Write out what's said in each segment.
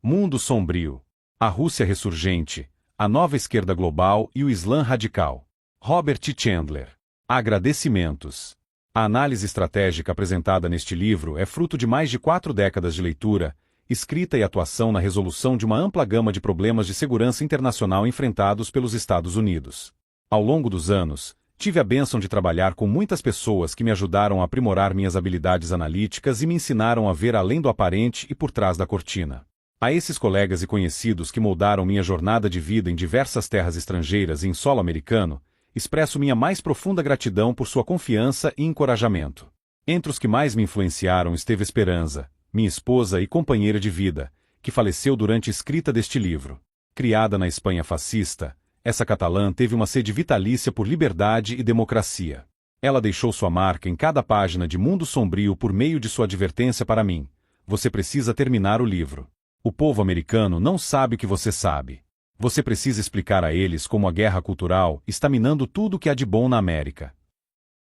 Mundo sombrio. A Rússia ressurgente, a nova esquerda global e o Islã radical. Robert T. Chandler. Agradecimentos. A análise estratégica apresentada neste livro é fruto de mais de 4 décadas de leitura, escrita e atuação na resolução de uma ampla gama de problemas de segurança internacional enfrentados pelos Estados Unidos. Ao longo dos anos, tive a bênção de trabalhar com muitas pessoas que me ajudaram a aprimorar minhas habilidades analíticas e me ensinaram a ver além do aparente e por trás da cortina. A esses colegas e conhecidos que moldaram minha jornada de vida em diversas terras estrangeiras e em solo americano, expresso minha mais profunda gratidão por sua confiança e encorajamento. Entre os que mais me influenciaram esteve Esperanza, minha esposa e companheira de vida, que faleceu durante a escrita deste livro. Criada na Espanha fascista, essa catalã teve uma sede vitalícia por liberdade e democracia. Ela deixou sua marca em cada página de Mundo Sombrio por meio de sua advertência para mim: você precisa terminar o livro. O povo americano não sabe o que você sabe. Você precisa explicar a eles como a guerra cultural está minando tudo o que há de bom na América.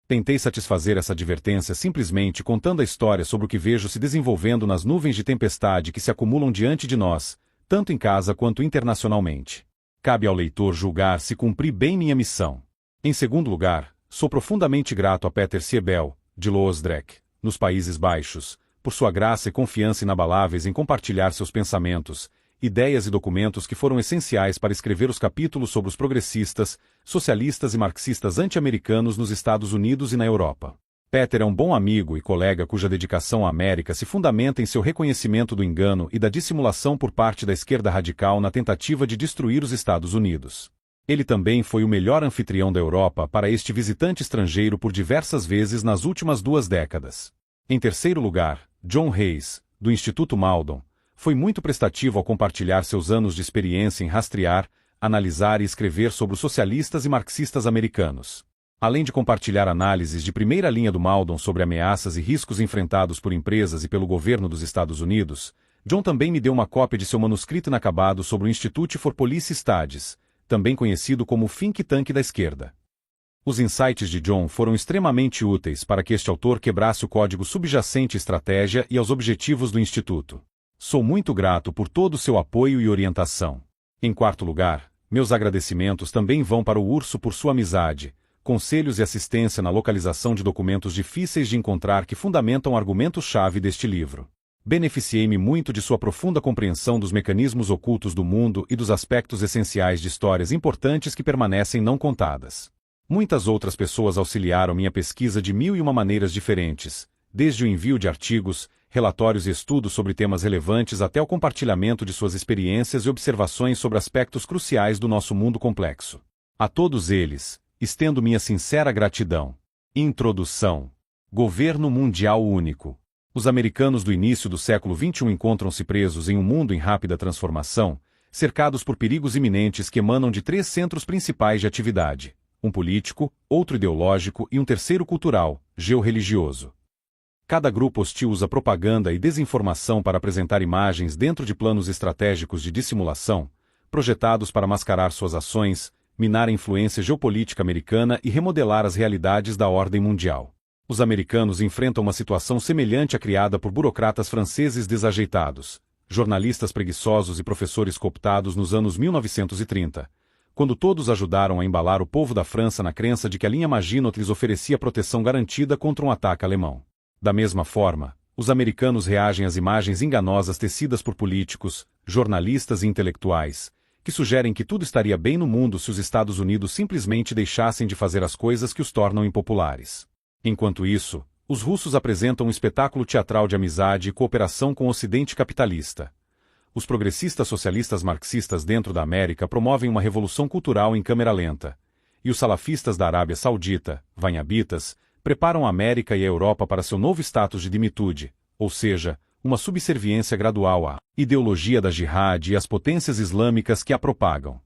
Tentei satisfazer essa advertência simplesmente contando a história sobre o que vejo se desenvolvendo nas nuvens de tempestade que se acumulam diante de nós, tanto em casa quanto internacionalmente. Cabe ao leitor julgar se cumpri bem minha missão. Em segundo lugar, sou profundamente grato a Peter Siebel, de Loosdrecht, nos Países Baixos, por sua graça e confiança inabaláveis em compartilhar seus pensamentos, ideias e documentos que foram essenciais para escrever os capítulos sobre os progressistas, socialistas e marxistas anti-americanos nos Estados Unidos e na Europa. Peter é um bom amigo e colega cuja dedicação à América se fundamenta em seu reconhecimento do engano e da dissimulação por parte da esquerda radical na tentativa de destruir os Estados Unidos. Ele também foi o melhor anfitrião da Europa para este visitante estrangeiro por diversas vezes nas últimas 2 décadas. Em terceiro lugar, John Hayes, do Instituto Maldon, foi muito prestativo ao compartilhar seus anos de experiência em rastrear, analisar e escrever sobre os socialistas e marxistas americanos. Além de compartilhar análises de primeira linha do Maldon sobre ameaças e riscos enfrentados por empresas e pelo governo dos Estados Unidos, John também me deu uma cópia de seu manuscrito inacabado sobre o Institute for Policy Studies, também conhecido como o think tank da esquerda. Os insights de John foram extremamente úteis para que este autor quebrasse o código subjacente à estratégia e aos objetivos do Instituto. Sou muito grato por todo o seu apoio e orientação. Em quarto lugar, meus agradecimentos também vão para o Urso por sua amizade, conselhos e assistência na localização de documentos difíceis de encontrar que fundamentam argumentos-chave deste livro. Beneficiei-me muito de sua profunda compreensão dos mecanismos ocultos do mundo e dos aspectos essenciais de histórias importantes que permanecem não contadas. Muitas outras pessoas auxiliaram minha pesquisa de 1001 maneiras diferentes, desde o envio de artigos, relatórios e estudos sobre temas relevantes até o compartilhamento de suas experiências e observações sobre aspectos cruciais do nosso mundo complexo. A todos eles, estendo minha sincera gratidão. Introdução. Governo Mundial Único. Os americanos do início do século XXI encontram-se presos em um mundo em rápida transformação, cercados por perigos iminentes que emanam de 3 centros principais de atividade: um político, outro ideológico e um terceiro cultural, georreligioso. Cada grupo hostil usa propaganda e desinformação para apresentar imagens dentro de planos estratégicos de dissimulação, projetados para mascarar suas ações, minar a influência geopolítica americana e remodelar as realidades da ordem mundial. Os americanos enfrentam uma situação semelhante à criada por burocratas franceses desajeitados, jornalistas preguiçosos e professores cooptados nos anos 1930, quando todos ajudaram a embalar o povo da França na crença de que a linha Maginot lhes oferecia proteção garantida contra um ataque alemão. Da mesma forma, os americanos reagem às imagens enganosas tecidas por políticos, jornalistas e intelectuais, que sugerem que tudo estaria bem no mundo se os Estados Unidos simplesmente deixassem de fazer as coisas que os tornam impopulares. Enquanto isso, os russos apresentam um espetáculo teatral de amizade e cooperação com o Ocidente capitalista. Os progressistas socialistas marxistas dentro da América promovem uma revolução cultural em câmera lenta, e os salafistas da Arábia Saudita, wahhabitas, preparam a América e a Europa para seu novo status de dimitude, ou seja, uma subserviência gradual à ideologia da jihad e às potências islâmicas que a propagam.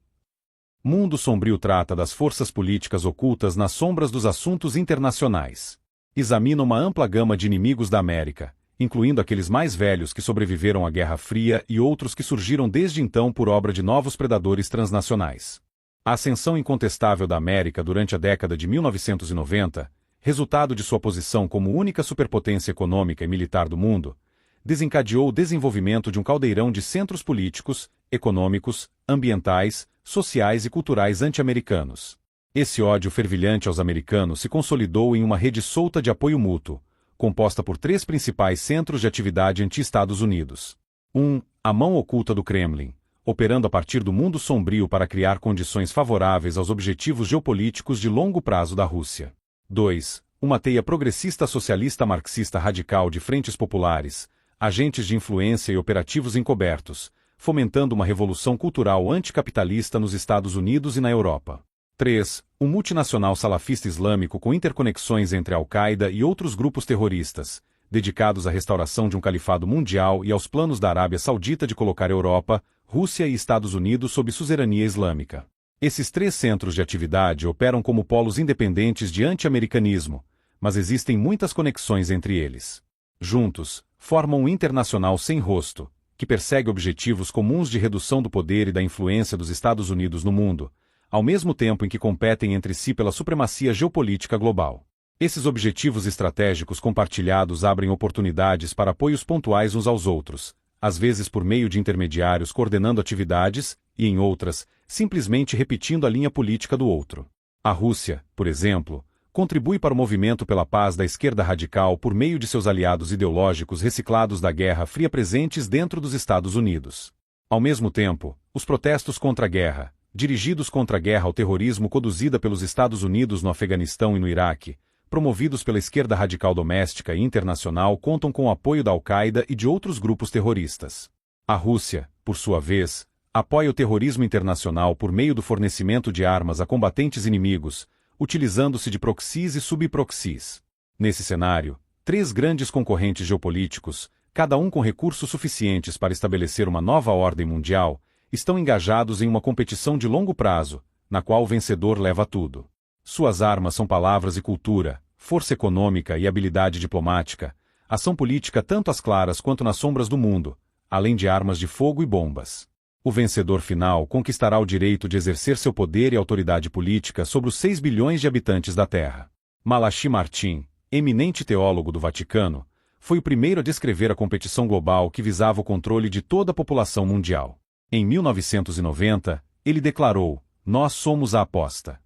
Mundo Sombrio trata das forças políticas ocultas nas sombras dos assuntos internacionais. Examina uma ampla gama de inimigos da América, incluindo aqueles mais velhos que sobreviveram à Guerra Fria e outros que surgiram desde então por obra de novos predadores transnacionais. A ascensão incontestável da América durante a década de 1990, resultado de sua posição como única superpotência econômica e militar do mundo, desencadeou o desenvolvimento de um caldeirão de centros políticos, econômicos, ambientais, sociais e culturais anti-americanos. Esse ódio fervilhante aos americanos se consolidou em uma rede solta de apoio mútuo, composta por 3 principais centros de atividade anti-Estados Unidos. 1. A mão oculta do Kremlin, operando a partir do mundo sombrio para criar condições favoráveis aos objetivos geopolíticos de longo prazo da Rússia. 2. Uma teia progressista socialista marxista radical de frentes populares, agentes de influência e operativos encobertos, fomentando uma revolução cultural anticapitalista nos Estados Unidos e na Europa. 3. Um multinacional salafista islâmico com interconexões entre Al-Qaeda e outros grupos terroristas, dedicados à restauração de um califado mundial e aos planos da Arábia Saudita de colocar Europa, Rússia e Estados Unidos sob suzerania islâmica. Esses 3 centros de atividade operam como polos independentes de anti-americanismo, mas existem muitas conexões entre eles. Juntos, formam um internacional sem rosto, que persegue objetivos comuns de redução do poder e da influência dos Estados Unidos no mundo, ao mesmo tempo em que competem entre si pela supremacia geopolítica global. Esses objetivos estratégicos compartilhados abrem oportunidades para apoios pontuais uns aos outros, às vezes por meio de intermediários coordenando atividades, e em outras, simplesmente repetindo a linha política do outro. A Rússia, por exemplo, contribui para o movimento pela paz da esquerda radical por meio de seus aliados ideológicos reciclados da Guerra Fria presentes dentro dos Estados Unidos. Ao mesmo tempo, os protestos contra a guerra, dirigidos contra a guerra ao terrorismo conduzida pelos Estados Unidos no Afeganistão e no Iraque, promovidos pela esquerda radical doméstica e internacional, contam com o apoio da Al-Qaeda e de outros grupos terroristas. A Rússia, por sua vez, apoia o terrorismo internacional por meio do fornecimento de armas a combatentes inimigos, utilizando-se de proxies e subproxies. Nesse cenário, 3 grandes concorrentes geopolíticos, cada um com recursos suficientes para estabelecer uma nova ordem mundial, estão engajados em uma competição de longo prazo, na qual o vencedor leva tudo. Suas armas são palavras e cultura, força econômica e habilidade diplomática, ação política tanto às claras quanto nas sombras do mundo, além de armas de fogo e bombas. O vencedor final conquistará o direito de exercer seu poder e autoridade política sobre os 6 bilhões de habitantes da Terra. Malachi Martin, eminente teólogo do Vaticano, foi o primeiro a descrever a competição global que visava o controle de toda a população mundial. Em 1990, ele declarou: "Nós somos a aposta."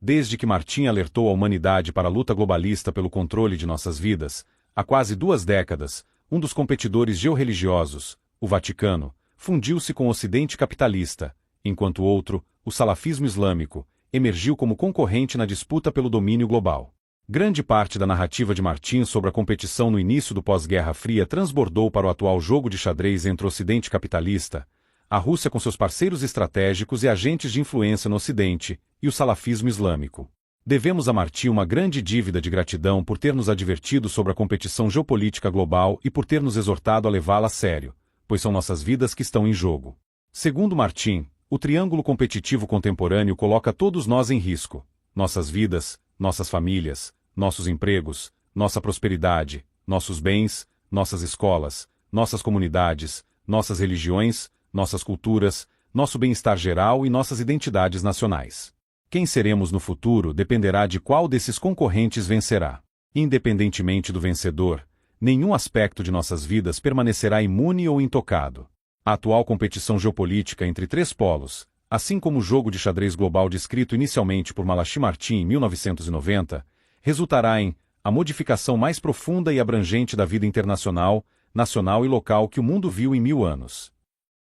Desde que Martin alertou a humanidade para a luta globalista pelo controle de nossas vidas, há quase 2 décadas, um dos competidores georreligiosos, o Vaticano, fundiu-se com o Ocidente capitalista, enquanto outro, o salafismo islâmico, emergiu como concorrente na disputa pelo domínio global. Grande parte da narrativa de Martin sobre a competição no início do pós-Guerra Fria transbordou para o atual jogo de xadrez entre o Ocidente capitalista, a Rússia com seus parceiros estratégicos e agentes de influência no Ocidente, e o salafismo islâmico. Devemos a Martin uma grande dívida de gratidão por ter nos advertido sobre a competição geopolítica global e por ter nos exortado a levá-la a sério, pois são nossas vidas que estão em jogo. Segundo Martin, o triângulo competitivo contemporâneo coloca todos nós em risco: nossas vidas, nossas famílias, nossos empregos, nossa prosperidade, nossos bens, nossas escolas, nossas comunidades, nossas religiões, nossas culturas, nosso bem-estar geral e nossas identidades nacionais. Quem seremos no futuro dependerá de qual desses concorrentes vencerá. Independentemente do vencedor, nenhum aspecto de nossas vidas permanecerá imune ou intocado. A atual competição geopolítica entre 3 polos, assim como o jogo de xadrez global descrito inicialmente por Malachi Martin em 1990, resultará em a modificação mais profunda e abrangente da vida internacional, nacional e local que o mundo viu em 1000 anos.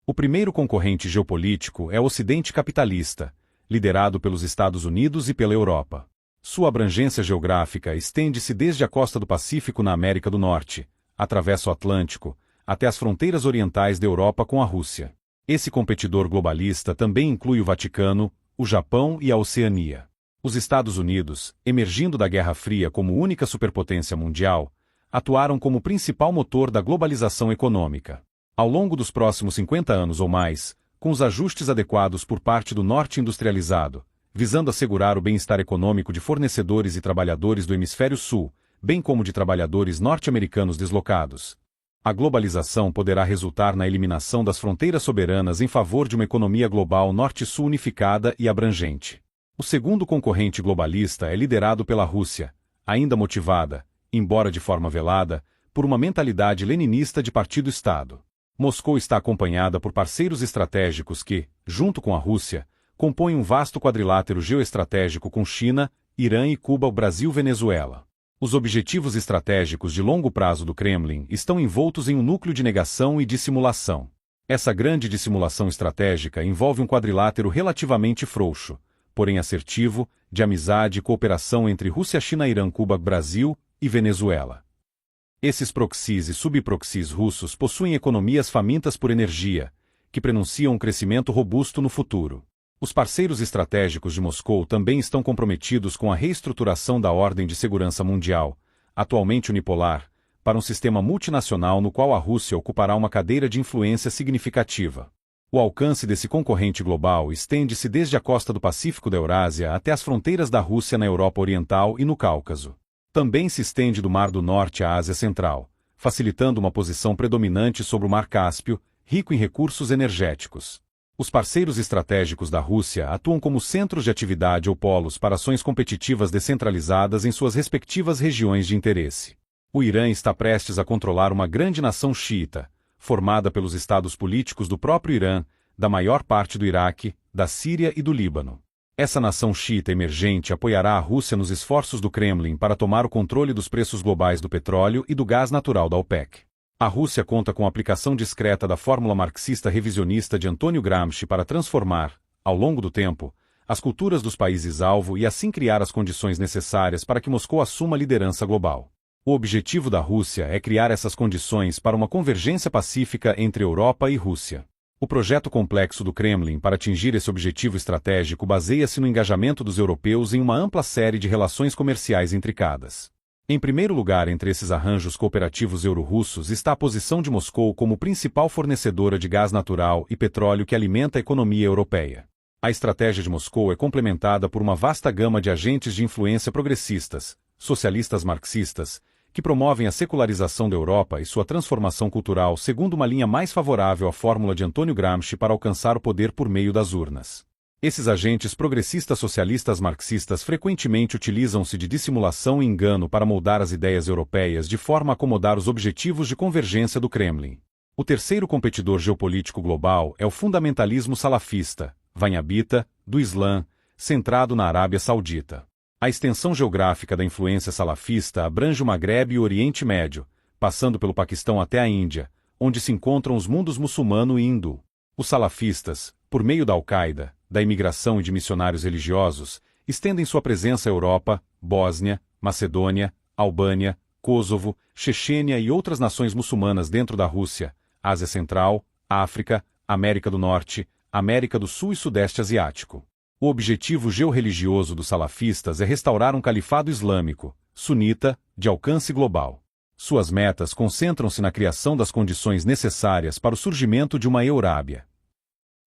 O primeiro concorrente geopolítico é o Ocidente capitalista, liderado pelos Estados Unidos e pela Europa. Sua abrangência geográfica estende-se desde a costa do Pacífico na América do Norte, atravessa o Atlântico, até as fronteiras orientais da Europa com a Rússia. Esse competidor globalista também inclui o Vaticano, o Japão e a Oceania. Os Estados Unidos, emergindo da Guerra Fria como única superpotência mundial, atuaram como principal motor da globalização econômica. Ao longo dos próximos 50 anos ou mais, com os ajustes adequados por parte do norte industrializado, visando assegurar o bem-estar econômico de fornecedores e trabalhadores do hemisfério sul, bem como de trabalhadores norte-americanos deslocados, a globalização poderá resultar na eliminação das fronteiras soberanas em favor de uma economia global norte-sul unificada e abrangente. O segundo concorrente globalista é liderado pela Rússia, ainda motivada, embora de forma velada, por uma mentalidade leninista de partido-Estado. Moscou está acompanhada por parceiros estratégicos que, junto com a Rússia, compõem um vasto quadrilátero geoestratégico com China, Irã e Cuba, Brasil-Venezuela. Os objetivos estratégicos de longo prazo do Kremlin estão envoltos em um núcleo de negação e dissimulação. Essa grande dissimulação estratégica envolve um quadrilátero relativamente frouxo, porém assertivo, de amizade e cooperação entre Rússia, China, Irã, Cuba, Brasil e Venezuela. Esses proxies e subproxies russos possuem economias famintas por energia, que prenunciam um crescimento robusto no futuro. Os parceiros estratégicos de Moscou também estão comprometidos com a reestruturação da ordem de segurança mundial, atualmente unipolar, para um sistema multinacional no qual a Rússia ocupará uma cadeira de influência significativa. O alcance desse concorrente global estende-se desde a costa do Pacífico da Eurásia até as fronteiras da Rússia na Europa Oriental e no Cáucaso. Também se estende do Mar do Norte à Ásia Central, facilitando uma posição predominante sobre o Mar Cáspio, rico em recursos energéticos. Os parceiros estratégicos da Rússia atuam como centros de atividade ou polos para ações competitivas descentralizadas em suas respectivas regiões de interesse. O Irã está prestes a controlar uma grande nação xiita, formada pelos estados políticos do próprio Irã, da maior parte do Iraque, da Síria e do Líbano. Essa nação xiita emergente apoiará a Rússia nos esforços do Kremlin para tomar o controle dos preços globais do petróleo e do gás natural da OPEC. A Rússia conta com a aplicação discreta da fórmula marxista revisionista de Antônio Gramsci para transformar, ao longo do tempo, as culturas dos países-alvo e assim criar as condições necessárias para que Moscou assuma a liderança global. O objetivo da Rússia é criar essas condições para uma convergência pacífica entre Europa e Rússia. O projeto complexo do Kremlin para atingir esse objetivo estratégico baseia-se no engajamento dos europeus em uma ampla série de relações comerciais intricadas. Em primeiro lugar, entre esses arranjos cooperativos euro-russos está a posição de Moscou como principal fornecedora de gás natural e petróleo que alimenta a economia europeia. A estratégia de Moscou é complementada por uma vasta gama de agentes de influência progressistas, socialistas marxistas, que promovem a secularização da Europa e sua transformação cultural segundo uma linha mais favorável à fórmula de Antônio Gramsci para alcançar o poder por meio das urnas. Esses agentes progressistas socialistas marxistas frequentemente utilizam-se de dissimulação e engano para moldar as ideias europeias de forma a acomodar os objetivos de convergência do Kremlin. O terceiro competidor geopolítico global é o fundamentalismo salafista, wahhabita, do Islã, centrado na Arábia Saudita. A extensão geográfica da influência salafista abrange o Maghreb e o Oriente Médio, passando pelo Paquistão até a Índia, onde se encontram os mundos muçulmano e hindu. Os salafistas, por meio da Al-Qaeda, da imigração e de missionários religiosos, estendem sua presença à Europa, Bósnia, Macedônia, Albânia, Kosovo, Chechênia e outras nações muçulmanas dentro da Rússia, Ásia Central, África, América do Norte, América do Sul e Sudeste Asiático. O objetivo georreligioso dos salafistas é restaurar um califado islâmico, sunita, de alcance global. Suas metas concentram-se na criação das condições necessárias para o surgimento de uma Eurábia.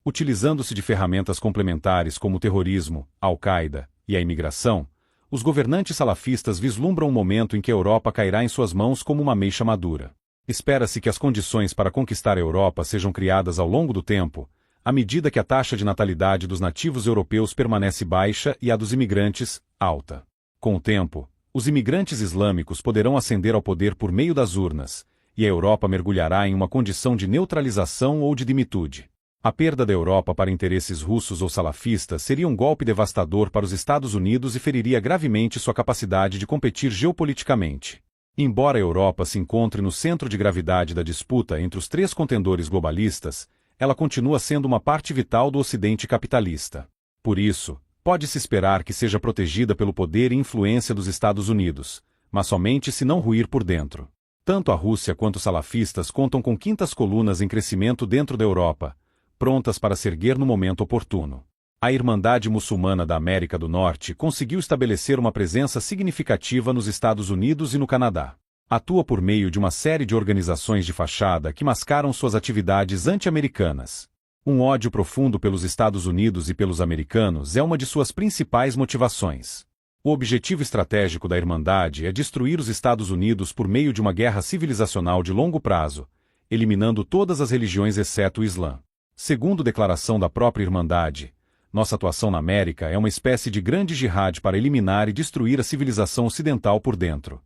Utilizando-se de ferramentas complementares como o terrorismo, a Al-Qaeda e a imigração, os governantes salafistas vislumbram um momento em que a Europa cairá em suas mãos como uma ameixa madura. Espera-se que as condições para conquistar a Europa sejam criadas ao longo do tempo, à medida que a taxa de natalidade dos nativos europeus permanece baixa e a dos imigrantes, alta. Com o tempo, os imigrantes islâmicos poderão ascender ao poder por meio das urnas, e a Europa mergulhará em uma condição de neutralização ou de dimitude. A perda da Europa para interesses russos ou salafistas seria um golpe devastador para os Estados Unidos e feriria gravemente sua capacidade de competir geopoliticamente. Embora a Europa se encontre no centro de gravidade da disputa entre os três contendores globalistas, ela continua sendo uma parte vital do Ocidente capitalista. Por isso, pode-se esperar que seja protegida pelo poder e influência dos Estados Unidos, mas somente se não ruir por dentro. Tanto a Rússia quanto os salafistas contam com quintas colunas em crescimento dentro da Europa, prontas para se erguer no momento oportuno. A Irmandade Muçulmana da América do Norte conseguiu estabelecer uma presença significativa nos Estados Unidos e no Canadá. Atua por meio de uma série de organizações de fachada que mascaram suas atividades anti-americanas. Um ódio profundo pelos Estados Unidos e pelos americanos é uma de suas principais motivações. O objetivo estratégico da Irmandade é destruir os Estados Unidos por meio de uma guerra civilizacional de longo prazo, eliminando todas as religiões exceto o Islã. Segundo declaração da própria Irmandade, nossa atuação na América é uma espécie de grande jihad para eliminar e destruir a civilização ocidental por dentro.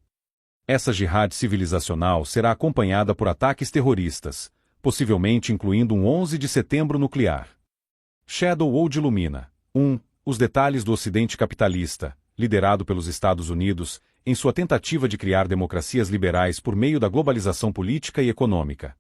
Essa jihad civilizacional será acompanhada por ataques terroristas, possivelmente incluindo um 11 de setembro nuclear. Shadow World ilumina. 1. Os detalhes do Ocidente capitalista, liderado pelos Estados Unidos, em sua tentativa de criar democracias liberais por meio da globalização política e econômica.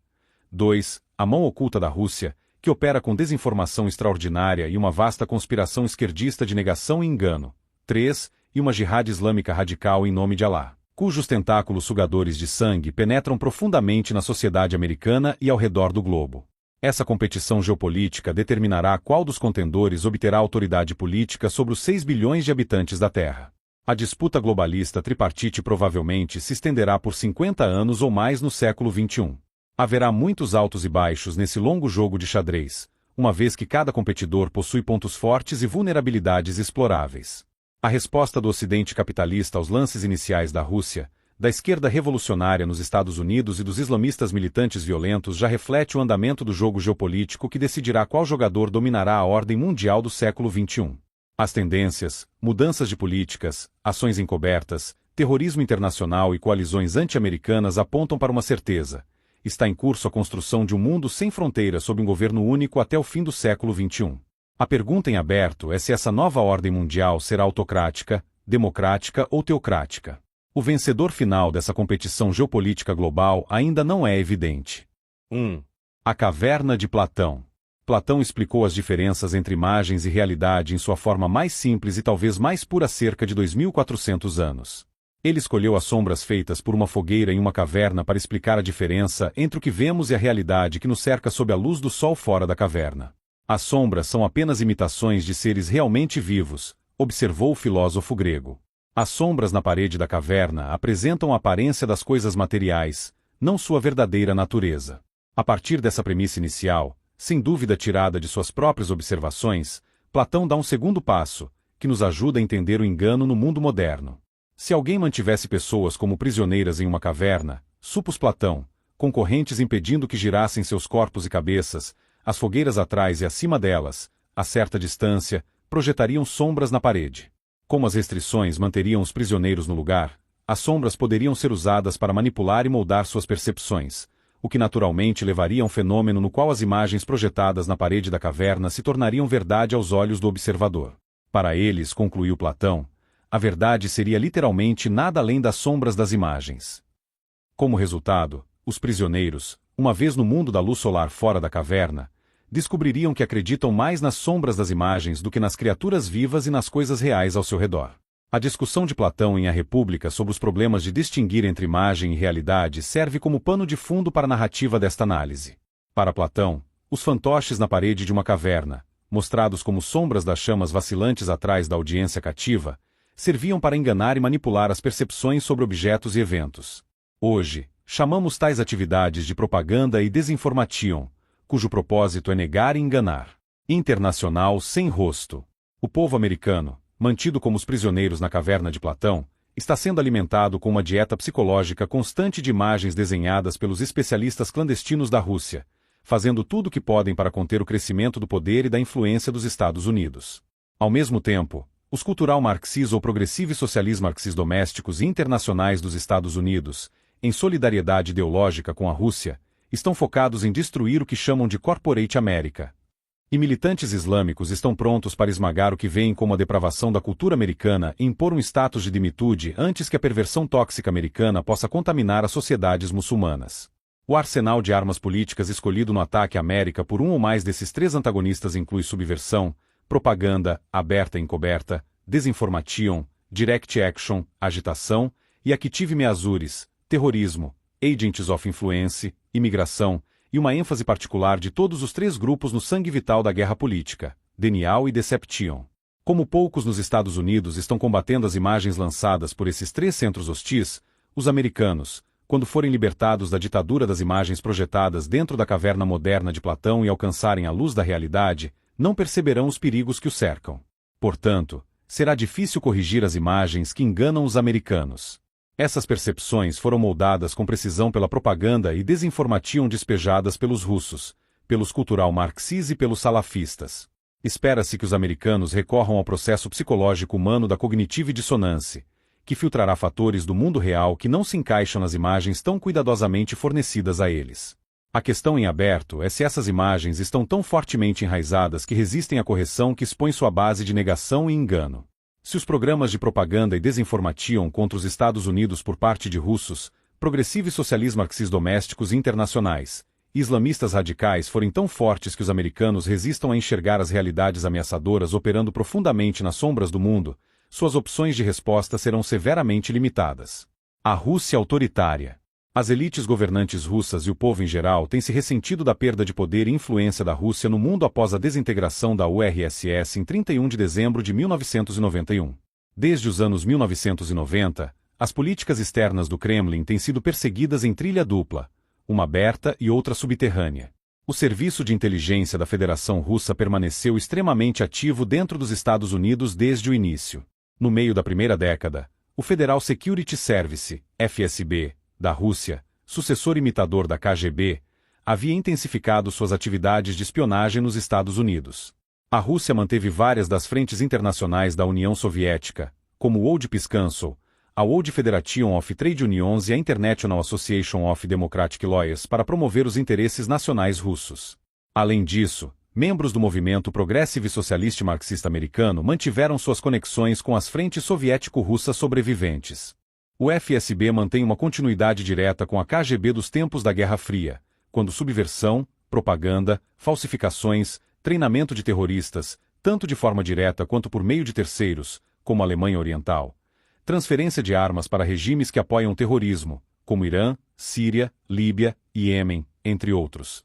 2. A mão oculta da Rússia, que opera com desinformação extraordinária e uma vasta conspiração esquerdista de negação e engano. 3. E uma jihad islâmica radical em nome de Alá, cujos tentáculos sugadores de sangue penetram profundamente na sociedade americana e ao redor do globo. Essa competição geopolítica determinará qual dos contendores obterá autoridade política sobre os 6 bilhões de habitantes da Terra. A disputa globalista tripartite provavelmente se estenderá por 50 anos ou mais no século XXI. Haverá muitos altos e baixos nesse longo jogo de xadrez, uma vez que cada competidor possui pontos fortes e vulnerabilidades exploráveis. A resposta do Ocidente capitalista aos lances iniciais da Rússia, da esquerda revolucionária nos Estados Unidos e dos islamistas militantes violentos já reflete o andamento do jogo geopolítico que decidirá qual jogador dominará a ordem mundial do século XXI. As tendências, mudanças de políticas, ações encobertas, terrorismo internacional e coalizões anti-americanas apontam para uma certeza: está em curso a construção de um mundo sem fronteiras sob um governo único até o fim do século XXI. A pergunta em aberto é se essa nova ordem mundial será autocrática, democrática ou teocrática. O vencedor final dessa competição geopolítica global ainda não é evidente. 1. A Caverna de Platão. Platão explicou as diferenças entre imagens e realidade em sua forma mais simples e talvez mais pura há cerca de 2400 anos. Ele escolheu as sombras feitas por uma fogueira em uma caverna para explicar a diferença entre o que vemos e a realidade que nos cerca sob a luz do sol fora da caverna. As sombras são apenas imitações de seres realmente vivos, observou o filósofo grego. As sombras na parede da caverna apresentam a aparência das coisas materiais, não sua verdadeira natureza. A partir dessa premissa inicial, sem dúvida tirada de suas próprias observações, Platão dá um segundo passo, que nos ajuda a entender o engano no mundo moderno. Se alguém mantivesse pessoas como prisioneiras em uma caverna, supôs Platão, com correntes impedindo que girassem seus corpos e cabeças, as fogueiras atrás e acima delas, a certa distância, projetariam sombras na parede. Como as restrições manteriam os prisioneiros no lugar, as sombras poderiam ser usadas para manipular e moldar suas percepções, o que naturalmente levaria a um fenômeno no qual as imagens projetadas na parede da caverna se tornariam verdade aos olhos do observador. Para eles, concluiu Platão, a verdade seria literalmente nada além das sombras das imagens. Como resultado, os prisioneiros, uma vez no mundo da luz solar fora da caverna, descobririam que acreditam mais nas sombras das imagens do que nas criaturas vivas e nas coisas reais ao seu redor. A discussão de Platão em A República sobre os problemas de distinguir entre imagem e realidade serve como pano de fundo para a narrativa desta análise. Para Platão, os fantoches na parede de uma caverna, mostrados como sombras das chamas vacilantes atrás da audiência cativa, serviam para enganar e manipular as percepções sobre objetos e eventos. Hoje, chamamos tais atividades de propaganda e desinformation, cujo propósito é negar e enganar. Internacional sem rosto. O povo americano, mantido como os prisioneiros na caverna de Platão, está sendo alimentado com uma dieta psicológica constante de imagens desenhadas pelos especialistas clandestinos da Rússia, fazendo tudo o que podem para conter o crescimento do poder e da influência dos Estados Unidos. Ao mesmo tempo, os cultural marxismo ou progressivo e socialismo marxistas domésticos e internacionais dos Estados Unidos, em solidariedade ideológica com a Rússia, estão focados em destruir o que chamam de Corporate America. E militantes islâmicos estão prontos para esmagar o que veem como a depravação da cultura americana e impor um status de dimitude antes que a perversão tóxica americana possa contaminar as sociedades muçulmanas. O arsenal de armas políticas escolhido no ataque à América por um ou mais desses três antagonistas inclui subversão, propaganda, aberta e encoberta, desinformation, direct action, agitação, e active measures, terrorismo, agents of influence, imigração, e uma ênfase particular de todos os três grupos no sangue vital da guerra política, denial e deception. Como poucos nos Estados Unidos estão combatendo as imagens lançadas por esses três centros hostis, os americanos, quando forem libertados da ditadura das imagens projetadas dentro da caverna moderna de Platão e alcançarem a luz da realidade, não perceberão os perigos que os cercam. Portanto, será difícil corrigir as imagens que enganam os americanos. Essas percepções foram moldadas com precisão pela propaganda e desinformation despejadas pelos russos, pelos cultural marxistas e pelos salafistas. Espera-se que os americanos recorram ao processo psicológico humano da cognitive dissonance, que filtrará fatores do mundo real que não se encaixam nas imagens tão cuidadosamente fornecidas a eles. A questão em aberto é se essas imagens estão tão fortemente enraizadas que resistem à correção que expõe sua base de negação e engano. Se os programas de propaganda e desinformação contra os Estados Unidos por parte de russos, progressivos socialistas marxistas domésticos e internacionais, e islamistas radicais forem tão fortes que os americanos resistam a enxergar as realidades ameaçadoras operando profundamente nas sombras do mundo, suas opções de resposta serão severamente limitadas. A Rússia autoritária. As elites governantes russas e o povo em geral têm se ressentido da perda de poder e influência da Rússia no mundo após a desintegração da URSS em 31 de dezembro de 1991. Desde os anos 1990, as políticas externas do Kremlin têm sido perseguidas em trilha dupla, uma aberta e outra subterrânea. O Serviço de Inteligência da Federação Russa permaneceu extremamente ativo dentro dos Estados Unidos desde o início. No meio da primeira década, o Federal Security Service, FSB, da Rússia, sucessor imitador da KGB, havia intensificado suas atividades de espionagem nos Estados Unidos. A Rússia manteve várias das frentes internacionais da União Soviética, como o World Peace Council, a World Federation of Trade Unions e a International Association of Democratic Lawyers para promover os interesses nacionais russos. Além disso, membros do movimento Progressive Socialist Marxista americano mantiveram suas conexões com as frentes soviético-russas sobreviventes. O FSB mantém uma continuidade direta com a KGB dos tempos da Guerra Fria, quando subversão, propaganda, falsificações, treinamento de terroristas, tanto de forma direta quanto por meio de terceiros, como a Alemanha Oriental, transferência de armas para regimes que apoiam o terrorismo, como Irã, Síria, Líbia e Iêmen, entre outros.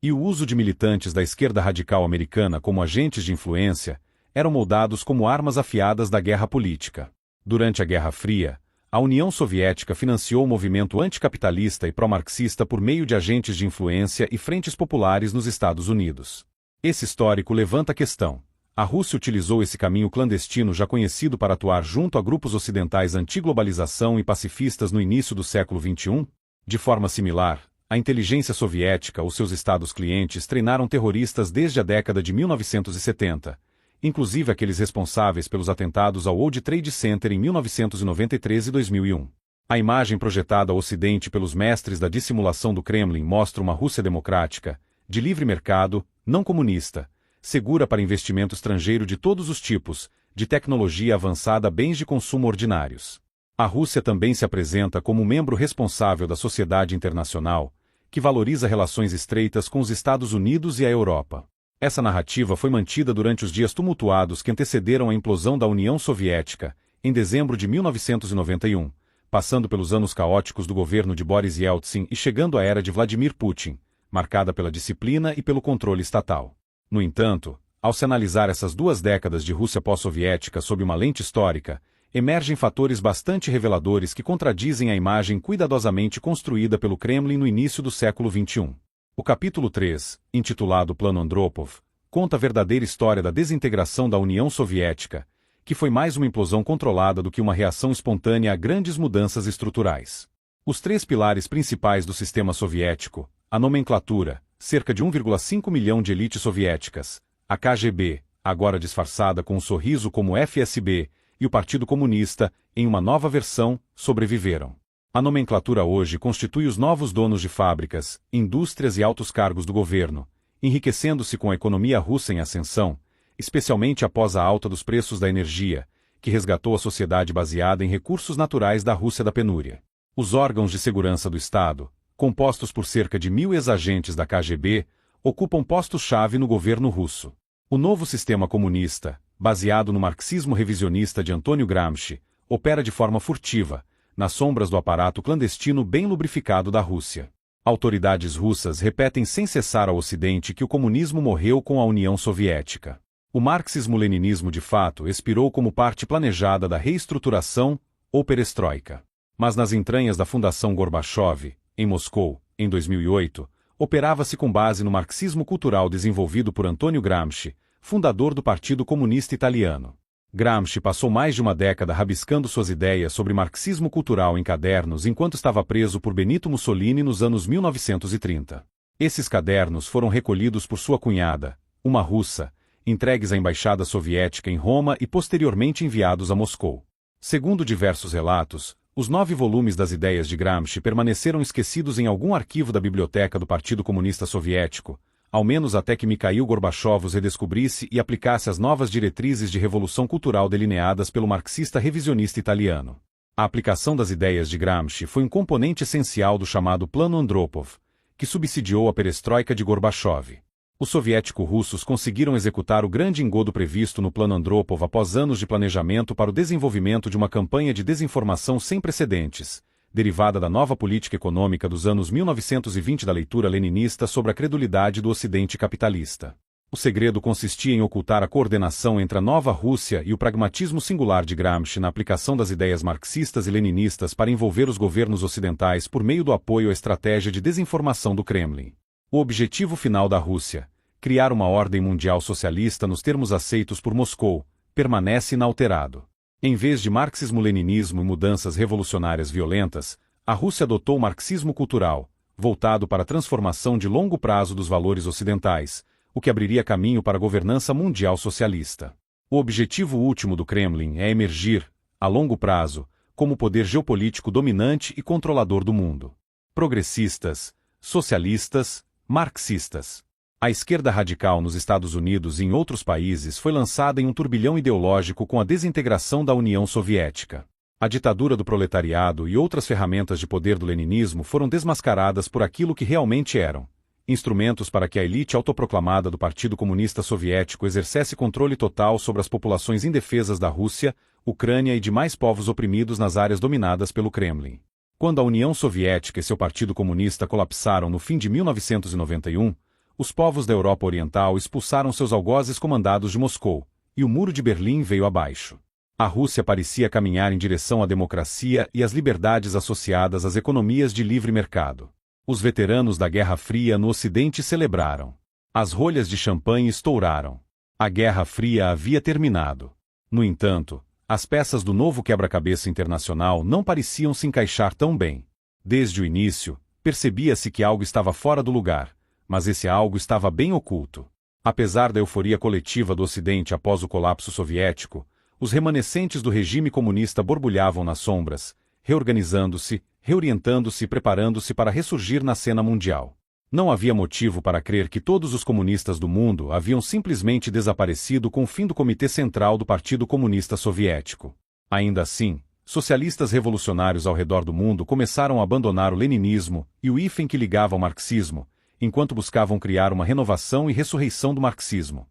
E o uso de militantes da esquerda radical americana como agentes de influência eram moldados como armas afiadas da guerra política. Durante a Guerra Fria, a União Soviética financiou o movimento anticapitalista e pró-marxista por meio de agentes de influência e frentes populares nos Estados Unidos. Esse histórico levanta a questão: a Rússia utilizou esse caminho clandestino já conhecido para atuar junto a grupos ocidentais anti-globalização e pacifistas no início do século XXI? De forma similar, a inteligência soviética ou seus estados clientes treinaram terroristas desde a década de 1970, inclusive aqueles responsáveis pelos atentados ao World Trade Center em 1993 e 2001. A imagem projetada ao Ocidente pelos mestres da dissimulação do Kremlin mostra uma Rússia democrática, de livre mercado, não comunista, segura para investimento estrangeiro de todos os tipos, de tecnologia avançada a bens de consumo ordinários. A Rússia também se apresenta como um membro responsável da sociedade internacional, que valoriza relações estreitas com os Estados Unidos e a Europa. Essa narrativa foi mantida durante os dias tumultuados que antecederam a implosão da União Soviética, em dezembro de 1991, passando pelos anos caóticos do governo de Boris Yeltsin e chegando à era de Vladimir Putin, marcada pela disciplina e pelo controle estatal. No entanto, ao se analisar essas 2 décadas de Rússia pós-soviética sob uma lente histórica, emergem fatores bastante reveladores que contradizem a imagem cuidadosamente construída pelo Kremlin no início do século XXI. O capítulo 3, intitulado Plano Andropov, conta a verdadeira história da desintegração da União Soviética, que foi mais uma implosão controlada do que uma reação espontânea a grandes mudanças estruturais. Os 3 pilares principais do sistema soviético, a nomenclatura, cerca de 1,5 milhão de elites soviéticas, a KGB, agora disfarçada com um sorriso como FSB, e o Partido Comunista, em uma nova versão, sobreviveram. A nomenclatura hoje constitui os novos donos de fábricas, indústrias e altos cargos do governo, enriquecendo-se com a economia russa em ascensão, especialmente após a alta dos preços da energia, que resgatou a sociedade baseada em recursos naturais da Rússia da penúria. Os órgãos de segurança do Estado, compostos por cerca de 1.000 ex-agentes da KGB, ocupam postos-chave no governo russo. O novo sistema comunista, baseado no marxismo revisionista de Antônio Gramsci, opera de forma furtiva, nas sombras do aparato clandestino bem lubrificado da Rússia. Autoridades russas repetem sem cessar ao Ocidente que o comunismo morreu com a União Soviética. O marxismo-leninismo de fato expirou como parte planejada da reestruturação, ou perestroika. Mas nas entranhas da Fundação Gorbachev, em Moscou, em 2008, operava-se com base no marxismo cultural desenvolvido por Antônio Gramsci, fundador do Partido Comunista Italiano. Gramsci passou mais de uma década rabiscando suas ideias sobre marxismo cultural em cadernos enquanto estava preso por Benito Mussolini nos anos 1930. Esses cadernos foram recolhidos por sua cunhada, uma russa, entregues à embaixada soviética em Roma e posteriormente enviados a Moscou. Segundo diversos relatos, os 9 volumes das ideias de Gramsci permaneceram esquecidos em algum arquivo da biblioteca do Partido Comunista Soviético, ao menos até que Mikhail Gorbachev os redescobrisse e aplicasse as novas diretrizes de revolução cultural delineadas pelo marxista revisionista italiano. A aplicação das ideias de Gramsci foi um componente essencial do chamado Plano Andropov, que subsidiou a perestroika de Gorbachev. Os soviético-russos conseguiram executar o grande engodo previsto no Plano Andropov após anos de planejamento para o desenvolvimento de uma campanha de desinformação sem precedentes, derivada da nova política econômica dos anos 1920 da leitura leninista sobre a credulidade do Ocidente capitalista. O segredo consistia em ocultar a coordenação entre a nova Rússia e o pragmatismo singular de Gramsci na aplicação das ideias marxistas e leninistas para envolver os governos ocidentais por meio do apoio à estratégia de desinformação do Kremlin. O objetivo final da Rússia, criar uma ordem mundial socialista nos termos aceitos por Moscou, permanece inalterado. Em vez de marxismo-leninismo e mudanças revolucionárias violentas, a Rússia adotou o marxismo cultural, voltado para a transformação de longo prazo dos valores ocidentais, o que abriria caminho para a governança mundial socialista. O objetivo último do Kremlin é emergir, a longo prazo, como poder geopolítico dominante e controlador do mundo. Progressistas, socialistas, marxistas. A esquerda radical nos Estados Unidos e em outros países foi lançada em um turbilhão ideológico com a desintegração da União Soviética. A ditadura do proletariado e outras ferramentas de poder do leninismo foram desmascaradas por aquilo que realmente eram: instrumentos para que a elite autoproclamada do Partido Comunista Soviético exercesse controle total sobre as populações indefesas da Rússia, Ucrânia e demais povos oprimidos nas áreas dominadas pelo Kremlin. Quando a União Soviética e seu Partido Comunista colapsaram no fim de 1991, os povos da Europa Oriental expulsaram seus algozes comandados de Moscou, e o Muro de Berlim veio abaixo. A Rússia parecia caminhar em direção à democracia e às liberdades associadas às economias de livre mercado. Os veteranos da Guerra Fria no Ocidente celebraram. As rolhas de champanhe estouraram. A Guerra Fria havia terminado. No entanto, as peças do novo quebra-cabeça internacional não pareciam se encaixar tão bem. Desde o início, percebia-se que algo estava fora do lugar, mas esse algo estava bem oculto. Apesar da euforia coletiva do Ocidente após o colapso soviético, os remanescentes do regime comunista borbulhavam nas sombras, reorganizando-se, reorientando-se e preparando-se para ressurgir na cena mundial. Não havia motivo para crer que todos os comunistas do mundo haviam simplesmente desaparecido com o fim do Comitê Central do Partido Comunista Soviético. Ainda assim, socialistas revolucionários ao redor do mundo começaram a abandonar o leninismo e o hífen que ligava ao marxismo, enquanto buscavam criar uma renovação e ressurreição do marxismo.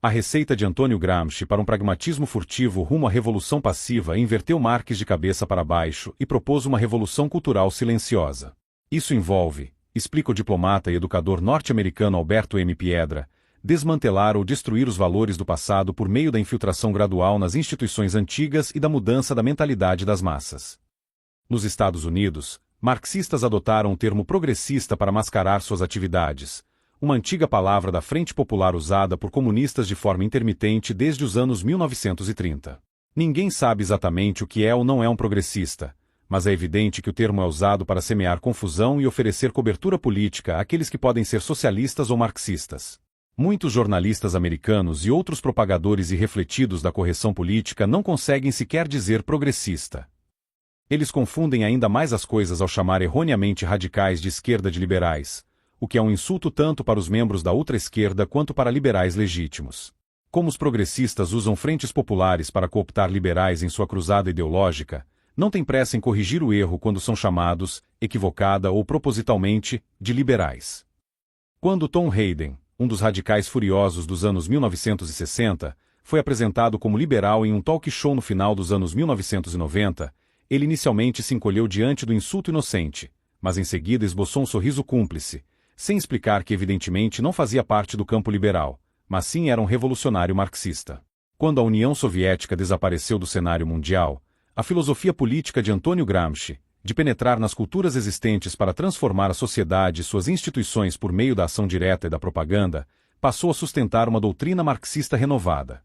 A receita de Antônio Gramsci para um pragmatismo furtivo rumo à revolução passiva inverteu Marx de cabeça para baixo e propôs uma revolução cultural silenciosa. Isso envolve, explica o diplomata e educador norte-americano Alberto M. Piedra, desmantelar ou destruir os valores do passado por meio da infiltração gradual nas instituições antigas e da mudança da mentalidade das massas. Nos Estados Unidos, marxistas adotaram o termo progressista para mascarar suas atividades, uma antiga palavra da Frente Popular usada por comunistas de forma intermitente desde os anos 1930. Ninguém sabe exatamente o que é ou não é um progressista, mas é evidente que o termo é usado para semear confusão e oferecer cobertura política àqueles que podem ser socialistas ou marxistas. Muitos jornalistas americanos e outros propagadores irrefletidos da correção política não conseguem sequer dizer progressista. Eles confundem ainda mais as coisas ao chamar erroneamente radicais de esquerda de liberais, o que é um insulto tanto para os membros da ultra-esquerda quanto para liberais legítimos. Como os progressistas usam frentes populares para cooptar liberais em sua cruzada ideológica, não tem pressa em corrigir o erro quando são chamados, equivocada ou propositalmente, de liberais. Quando Tom Hayden, um dos radicais furiosos dos anos 1960, foi apresentado como liberal em um talk show no final dos anos 1990, ele inicialmente se encolheu diante do insulto inocente, mas em seguida esboçou um sorriso cúmplice, sem explicar que evidentemente não fazia parte do campo liberal, mas sim era um revolucionário marxista. Quando a União Soviética desapareceu do cenário mundial, a filosofia política de Antônio Gramsci, de penetrar nas culturas existentes para transformar a sociedade e suas instituições por meio da ação direta e da propaganda, passou a sustentar uma doutrina marxista renovada.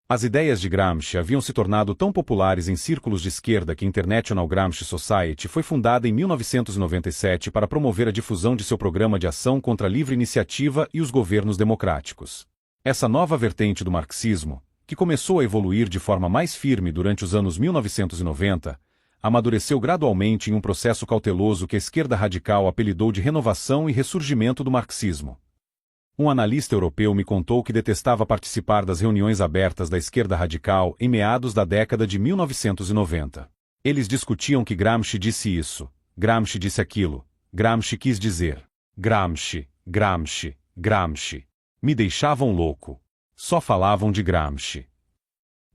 As ideias de Gramsci haviam se tornado tão populares em círculos de esquerda que a International Gramsci Society foi fundada em 1997 para promover a difusão de seu programa de ação contra a livre iniciativa e os governos democráticos. Essa nova vertente do marxismo, que começou a evoluir de forma mais firme durante os anos 1990, amadureceu gradualmente em um processo cauteloso que a esquerda radical apelidou de renovação e ressurgimento do marxismo. Um analista europeu me contou que detestava participar das reuniões abertas da esquerda radical em meados da década de 1990. Eles discutiam que Gramsci disse isso, Gramsci disse aquilo, Gramsci quis dizer, Gramsci, Gramsci, Gramsci. Me deixavam louco. Só falavam de Gramsci.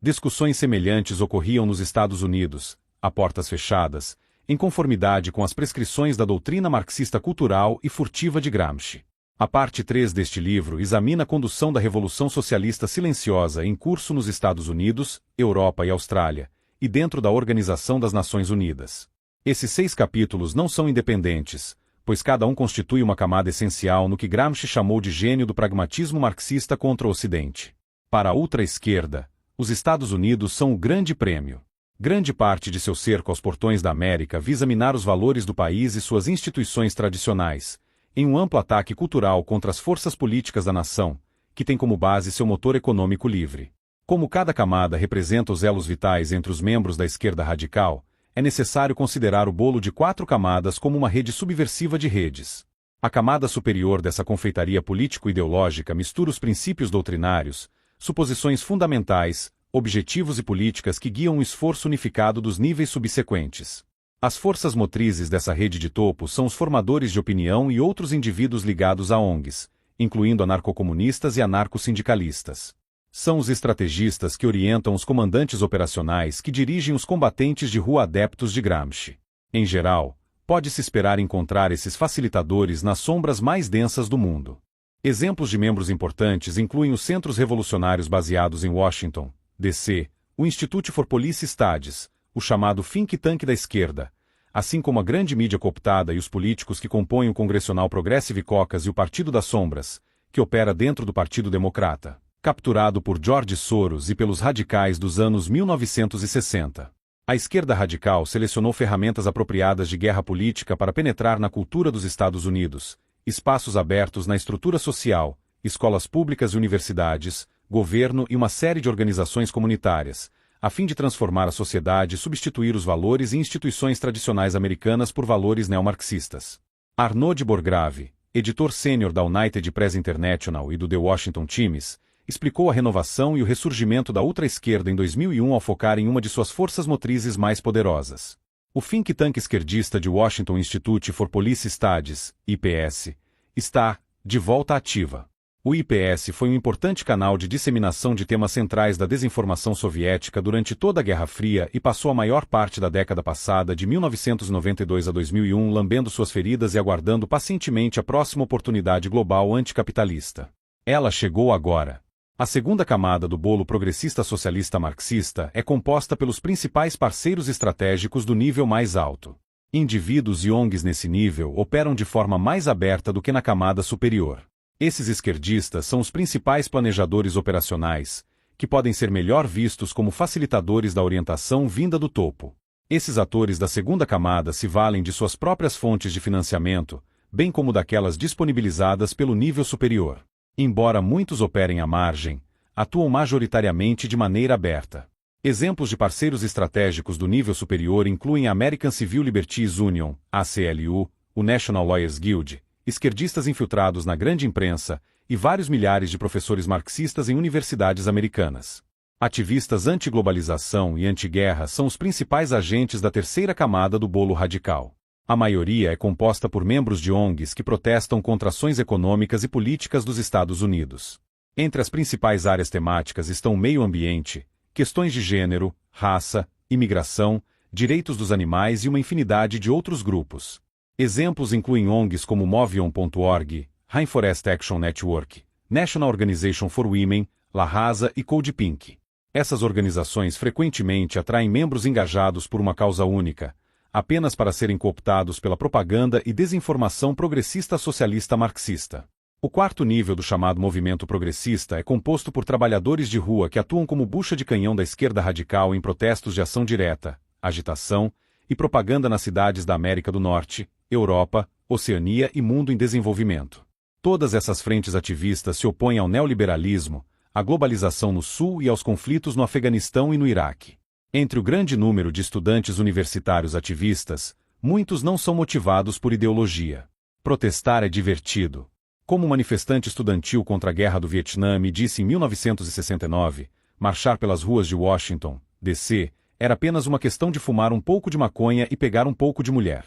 Discussões semelhantes ocorriam nos Estados Unidos, a portas fechadas, em conformidade com as prescrições da doutrina marxista cultural e furtiva de Gramsci. A parte 3 deste livro examina a condução da Revolução Socialista silenciosa em curso nos Estados Unidos, Europa e Austrália, e dentro da Organização das Nações Unidas. Esses 6 capítulos não são independentes, pois cada um constitui uma camada essencial no que Gramsci chamou de gênio do pragmatismo marxista contra o Ocidente. Para a ultra-esquerda, os Estados Unidos são o grande prêmio. Grande parte de seu cerco aos portões da América visa minar os valores do país e suas instituições tradicionais, em um amplo ataque cultural contra as forças políticas da nação, que tem como base seu motor econômico livre. Como cada camada representa os elos vitais entre os membros da esquerda radical, é necessário considerar o bolo de 4 camadas como uma rede subversiva de redes. A camada superior dessa confeitaria político-ideológica mistura os princípios doutrinários, suposições fundamentais, objetivos e políticas que guiam o esforço unificado dos níveis subsequentes. As forças motrizes dessa rede de topo são os formadores de opinião e outros indivíduos ligados a ONGs, incluindo anarcocomunistas e anarcossindicalistas. São os estrategistas que orientam os comandantes operacionais que dirigem os combatentes de rua adeptos de Gramsci. Em geral, pode-se esperar encontrar esses facilitadores nas sombras mais densas do mundo. Exemplos de membros importantes incluem os centros revolucionários baseados em Washington, D.C., o Institute for Police Studies, o chamado think tank da esquerda, assim como a grande mídia cooptada e os políticos que compõem o Congressional Progressive Caucus e o Partido das Sombras, que opera dentro do Partido Democrata, capturado por George Soros e pelos radicais dos anos 1960. A esquerda radical selecionou ferramentas apropriadas de guerra política para penetrar na cultura dos Estados Unidos, espaços abertos na estrutura social, escolas públicas e universidades, governo e uma série de organizações comunitárias, a fim de transformar a sociedade e substituir os valores e instituições tradicionais americanas por valores neomarxistas. Arnaud de Borgrave, editor sênior da United Press International e do The Washington Times, explicou a renovação e o ressurgimento da ultra-esquerda em 2001 ao focar em uma de suas forças motrizes mais poderosas. O think tank esquerdista de Washington Institute for Police Studies, IPS, está de volta ativa. O IPS foi um importante canal de disseminação de temas centrais da desinformação soviética durante toda a Guerra Fria e passou a maior parte da década passada de 1992 a 2001 lambendo suas feridas e aguardando pacientemente a próxima oportunidade global anticapitalista. Ela chegou agora. A segunda camada do bolo progressista socialista marxista é composta pelos principais parceiros estratégicos do nível mais alto. Indivíduos e ONGs nesse nível operam de forma mais aberta do que na camada superior. Esses esquerdistas são os principais planejadores operacionais, que podem ser melhor vistos como facilitadores da orientação vinda do topo. Esses atores da segunda camada se valem de suas próprias fontes de financiamento, bem como daquelas disponibilizadas pelo nível superior. Embora muitos operem à margem, atuam majoritariamente de maneira aberta. Exemplos de parceiros estratégicos do nível superior incluem a American Civil Liberties Union, ACLU, o National Lawyers Guild, esquerdistas infiltrados na grande imprensa e vários milhares de professores marxistas em universidades americanas. Ativistas anti-globalização e anti-guerra são os principais agentes da terceira camada do bolo radical. A maioria é composta por membros de ONGs que protestam contra ações econômicas e políticas dos Estados Unidos. Entre as principais áreas temáticas estão o meio ambiente, questões de gênero, raça, imigração, direitos dos animais e uma infinidade de outros grupos. Exemplos incluem ONGs como Movion.org, Rainforest Action Network, National Organization for Women, La Raza e Code Pink. Essas organizações frequentemente atraem membros engajados por uma causa única, apenas para serem cooptados pela propaganda e desinformação progressista socialista marxista. O quarto nível do chamado movimento progressista é composto por trabalhadores de rua que atuam como bucha de canhão da esquerda radical em protestos de ação direta, agitação e propaganda nas cidades da América do Norte, Europa, Oceania e mundo em desenvolvimento. Todas essas frentes ativistas se opõem ao neoliberalismo, à globalização no Sul e aos conflitos no Afeganistão e no Iraque. Entre o grande número de estudantes universitários ativistas, muitos não são motivados por ideologia. Protestar é divertido. Como um manifestante estudantil contra a Guerra do Vietnã me disse em 1969, marchar pelas ruas de Washington, D.C., era apenas uma questão de fumar um pouco de maconha e pegar um pouco de mulher.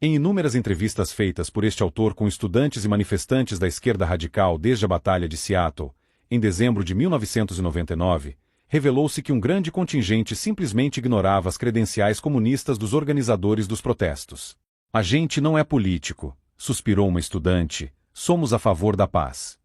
Em inúmeras entrevistas feitas por este autor com estudantes e manifestantes da esquerda radical desde a Batalha de Seattle, em dezembro de 1999, revelou-se que um grande contingente simplesmente ignorava as credenciais comunistas dos organizadores dos protestos. A gente não é político, suspirou uma estudante, somos a favor da paz.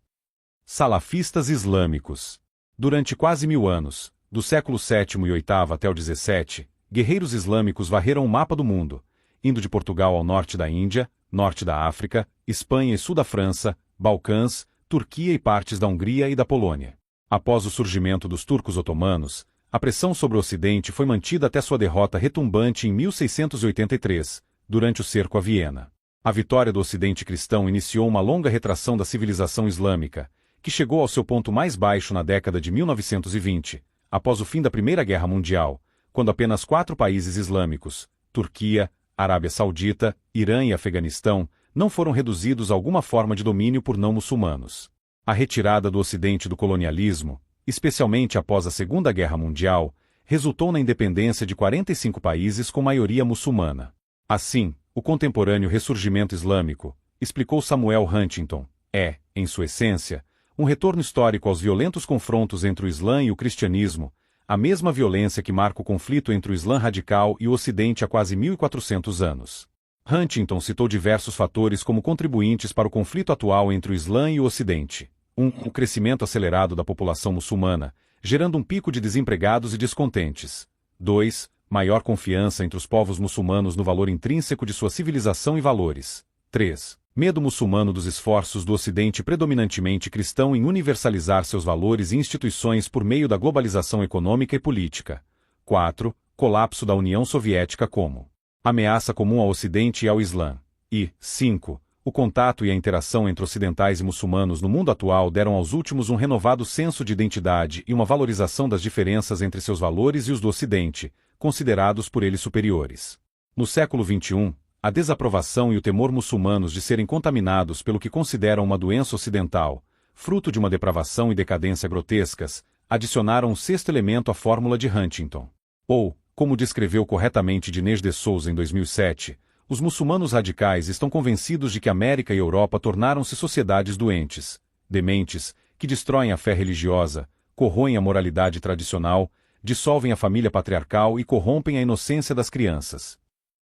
Salafistas islâmicos. Durante quase 1000 anos, do século VII e VIII até o XVII, guerreiros islâmicos varreram o mapa do mundo, indo de Portugal ao norte da Índia, norte da África, Espanha e sul da França, Balcãs, Turquia e partes da Hungria e da Polônia. Após o surgimento dos turcos otomanos, a pressão sobre o Ocidente foi mantida até sua derrota retumbante em 1683, durante o cerco a Viena. A vitória do Ocidente cristão iniciou uma longa retração da civilização islâmica, que chegou ao seu ponto mais baixo na década de 1920, após o fim da Primeira Guerra Mundial, quando apenas 4 países islâmicos, Turquia, Arábia Saudita, Irã e Afeganistão, não foram reduzidos a alguma forma de domínio por não-muçulmanos. A retirada do Ocidente do colonialismo, especialmente após a Segunda Guerra Mundial, resultou na independência de 45 países com maioria muçulmana. Assim, o contemporâneo ressurgimento islâmico, explicou Samuel Huntington, é, em sua essência, um retorno histórico aos violentos confrontos entre o Islã e o cristianismo, a mesma violência que marca o conflito entre o Islã radical e o Ocidente há quase 1400 anos. Huntington citou diversos fatores como contribuintes para o conflito atual entre o Islã e o Ocidente. 1. O crescimento acelerado da população muçulmana, gerando um pico de desempregados e descontentes. 2. Maior confiança entre os povos muçulmanos no valor intrínseco de sua civilização e valores. 3. Medo muçulmano dos esforços do Ocidente predominantemente cristão em universalizar seus valores e instituições por meio da globalização econômica e política. 4. Colapso da União Soviética como ameaça comum ao Ocidente e ao Islã. E 5. O contato e a interação entre ocidentais e muçulmanos no mundo atual deram aos últimos um renovado senso de identidade e uma valorização das diferenças entre seus valores e os do Ocidente, considerados por eles superiores. No século XXI, a desaprovação e o temor muçulmanos de serem contaminados pelo que consideram uma doença ocidental, fruto de uma depravação e decadência grotescas, adicionaram um sexto elemento à fórmula de Huntington. Ou, como descreveu corretamente Dinesh de Souza em 2007, os muçulmanos radicais estão convencidos de que América e Europa tornaram-se sociedades doentes, dementes, que destroem a fé religiosa, corroem a moralidade tradicional, dissolvem a família patriarcal e corrompem a inocência das crianças.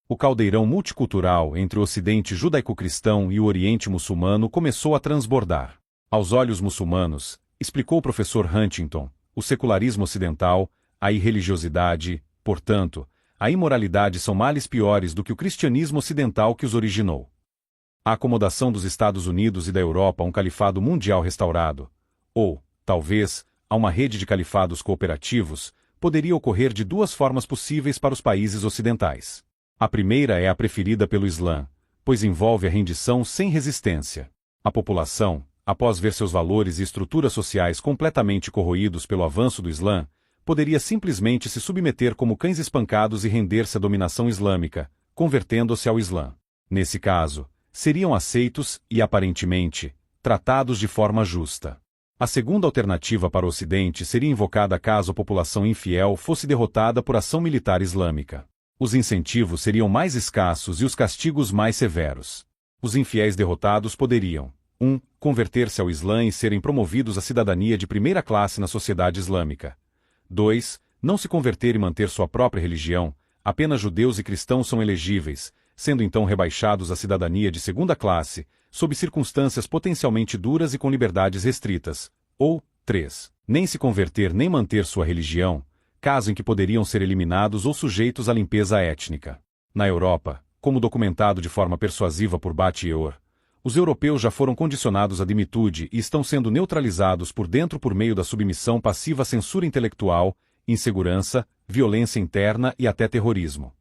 O caldeirão multicultural entre o Ocidente judaico-cristão e o Oriente muçulmano começou a transbordar. Aos olhos muçulmanos, explicou o professor Huntington, o secularismo ocidental, a irreligiosidade, portanto, a imoralidade são males piores do que o cristianismo ocidental que os originou. A acomodação dos Estados Unidos e da Europa a um califado mundial restaurado, ou, talvez, a uma rede de califados cooperativos, poderia ocorrer de 2 formas possíveis para os países ocidentais. A primeira é a preferida pelo Islã, pois envolve a rendição sem resistência. A população, após ver seus valores e estruturas sociais completamente corroídos pelo avanço do Islã, poderia simplesmente se submeter como cães espancados e render-se à dominação islâmica, convertendo-se ao Islã. Nesse caso, seriam aceitos e, aparentemente, tratados de forma justa. A segunda alternativa para o Ocidente seria invocada caso a população infiel fosse derrotada por ação militar islâmica. Os incentivos seriam mais escassos e os castigos mais severos. Os infiéis derrotados poderiam 1. Converter-se ao Islã e serem promovidos à cidadania de primeira classe na sociedade islâmica. 2. Não se converter e manter sua própria religião, apenas judeus e cristãos são elegíveis, sendo então rebaixados à cidadania de segunda classe, sob circunstâncias potencialmente duras e com liberdades restritas. Ou 3. Nem se converter nem manter sua religião, caso em que poderiam ser eliminados ou sujeitos à limpeza étnica. Na Europa, como documentado de forma persuasiva por Batieur, os europeus já foram condicionados à dimitude e estão sendo neutralizados por dentro por meio da submissão passiva à censura intelectual, insegurança, violência interna e até terrorismo.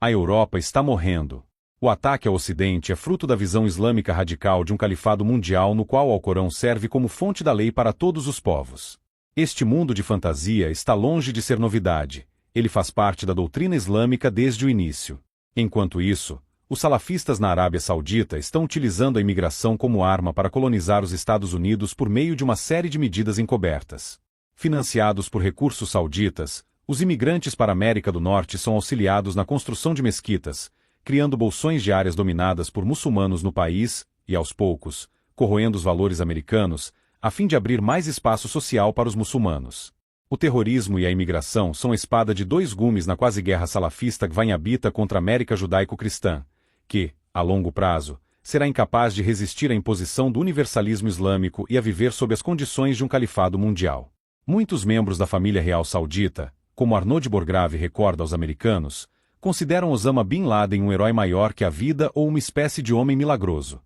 A Europa está morrendo. O ataque ao Ocidente é fruto da visão islâmica radical de um califado mundial no qual o Alcorão serve como fonte da lei para todos os povos. Este mundo de fantasia está longe de ser novidade, ele faz parte da doutrina islâmica desde o início. Enquanto isso, os salafistas na Arábia Saudita estão utilizando a imigração como arma para colonizar os Estados Unidos por meio de uma série de medidas encobertas. Financiados por recursos sauditas, os imigrantes para a América do Norte são auxiliados na construção de mesquitas, criando bolsões de áreas dominadas por muçulmanos no país, e aos poucos, corroendo os valores americanos, a fim de abrir mais espaço social para os muçulmanos. O terrorismo e a imigração são a espada de dois gumes na quase-guerra salafista gvanhabita contra a América judaico-cristã, que, a longo prazo, será incapaz de resistir à imposição do universalismo islâmico e a viver sob as condições de um califado mundial. Muitos membros da família real saudita, como Arnaud Bourgrave recorda aos americanos, consideram Osama Bin Laden um herói maior que a vida ou uma espécie de homem milagroso.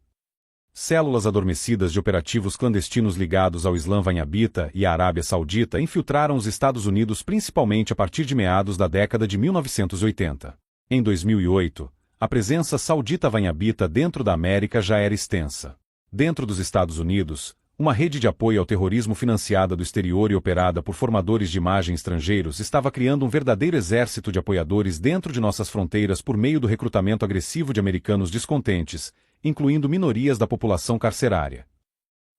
Células adormecidas de operativos clandestinos ligados ao Islã Wahhabita e à Arábia Saudita infiltraram os Estados Unidos principalmente a partir de meados da década de 1980. Em 2008, a presença saudita Wahhabita dentro da América já era extensa. Dentro dos Estados Unidos, uma rede de apoio ao terrorismo financiada do exterior e operada por formadores de imagem estrangeiros estava criando um verdadeiro exército de apoiadores dentro de nossas fronteiras por meio do recrutamento agressivo de americanos descontentes, incluindo minorias da população carcerária.